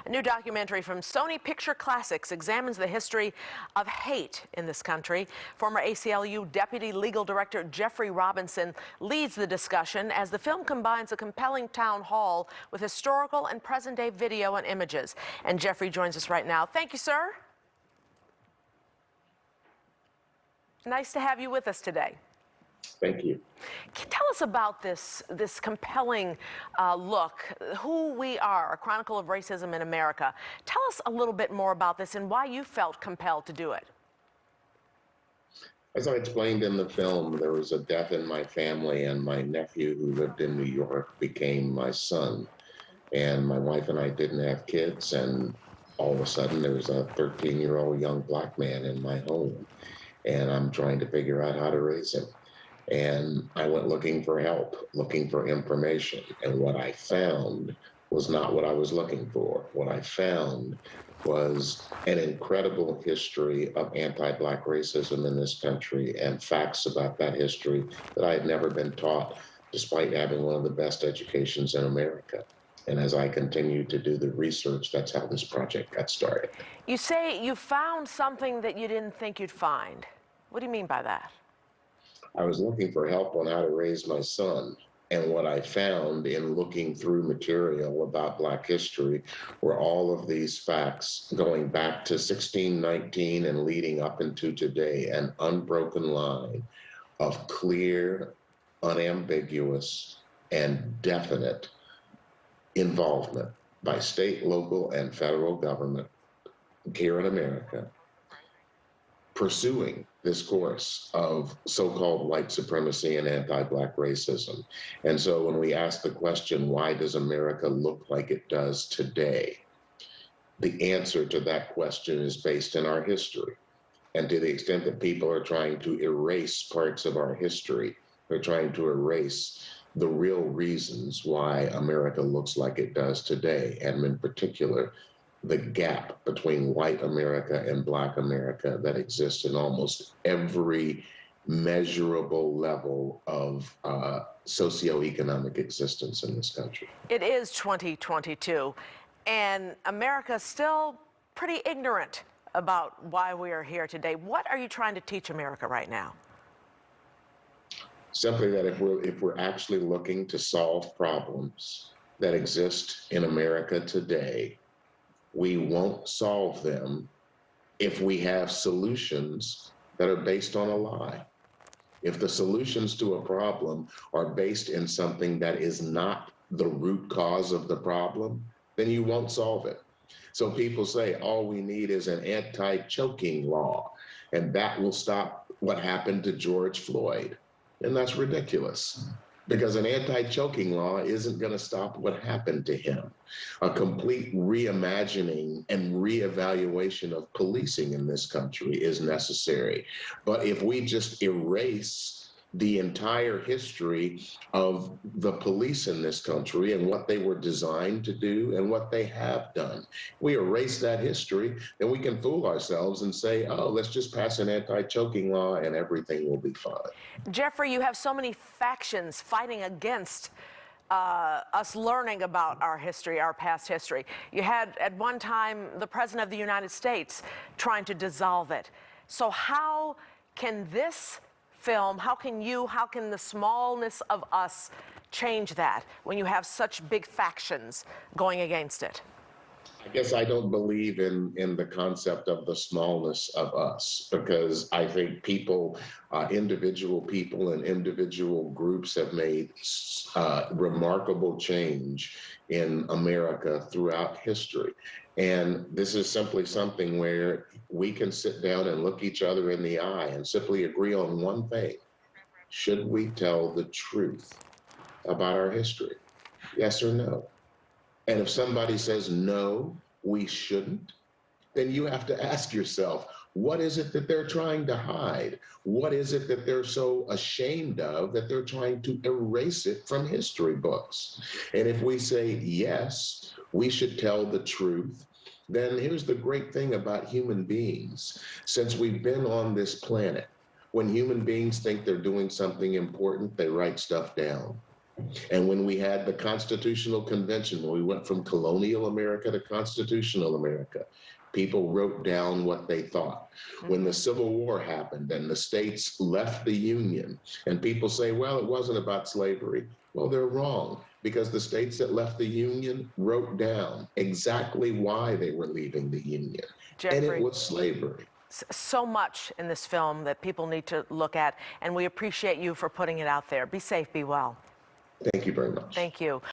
A new documentary from Sony Picture Classics examines the history of hate in this country. Former ACLU Deputy Legal Director Jeffrey Robinson leads the discussion as the film combines a compelling town hall with historical and present-day video and images. And Jeffrey joins us right now. Thank you, sir. Nice to have you with us today. Thank you. Tell us about this compelling look, Who We Are, a chronicle of racism in America. Tell us a little bit more about this and why you felt compelled to do it. As I explained in the film, there was a death in my family, and my nephew who lived in New York became my son. And my wife and I didn't have kids, and all of a sudden there was a 13-year-old young black man in my home, and I'm trying to figure out how to raise him. And I went looking for help, looking for information. And what I found was not what I was looking for. What I found was an incredible history of anti-Black racism in this country and facts about that history that I had never been taught, despite having one of the best educations in America. And as I continued to do the research, that's how this project got started. You say you found something that you didn't think you'd find. What do you mean by that? I was looking for help on how to raise my son. And what I found in looking through material about Black history were all of these facts going back to 1619 and leading up into today, an unbroken line of clear, unambiguous, and definite involvement by state, local, and federal government here in America pursuing this course of so-called white supremacy and anti-Black racism. And so when we ask the question, why does America look like it does today? The answer to that question is based in our history. And to the extent that people are trying to erase parts of our history, they're trying to erase the real reasons why America looks like it does today, and in particular, the gap between white America and Black America that exists in almost every measurable level of socioeconomic existence in this country. It is 2022, and America's still pretty ignorant about why we are here today. What are you trying to teach America right now? Simply that if we're actually looking to solve problems that exist in America today, we won't solve them if we have solutions that are based on a lie. If the solutions to a problem are based in something that is not the root cause of the problem, then you won't solve it. So people say all we need is an anti-choking law, and that will stop what happened to George Floyd. And that's ridiculous, because an anti-choking law isn't going to stop what happened to him. A complete reimagining and reevaluation of policing in this country is necessary. But if we just erase the entire history of the police in this country and what they were designed to do and what they have done, we erase that history, then we can fool ourselves and say, oh, let's just pass an anti-choking law and everything will be fine. Jeffrey, you have so many factions fighting against us learning about our history, our past history. You had, at one time, the President of the United States trying to dissolve it. So how can this film, how can the smallness of us change that when you have such big factions going against it? I guess I don't believe in the concept of the smallness of us, because I think people, individual people and individual groups have made remarkable change in America throughout history. And this is simply something where we can sit down and look each other in the eye and simply agree on one thing. Should we tell the truth about our history? Yes or no? And if somebody says, no, we shouldn't, then you have to ask yourself, what is it that they're trying to hide? What is it that they're so ashamed of that they're trying to erase it from history books? And if we say, yes, we should tell the truth, then here's the great thing about human beings. Since we've been on this planet, when human beings think they're doing something important, they write stuff down. And when we had the Constitutional Convention, when we went from colonial America to constitutional America, people wrote down what they thought. When the Civil War happened and the states left the Union, and people say, well, it wasn't about slavery. Well, they're wrong, because the states that left the Union wrote down exactly why they were leaving the Union. And Jeffrey, it was slavery. so much in this film that people need to look at, and we appreciate you for putting it out there. Be safe, be well. Thank you very much. Thank you.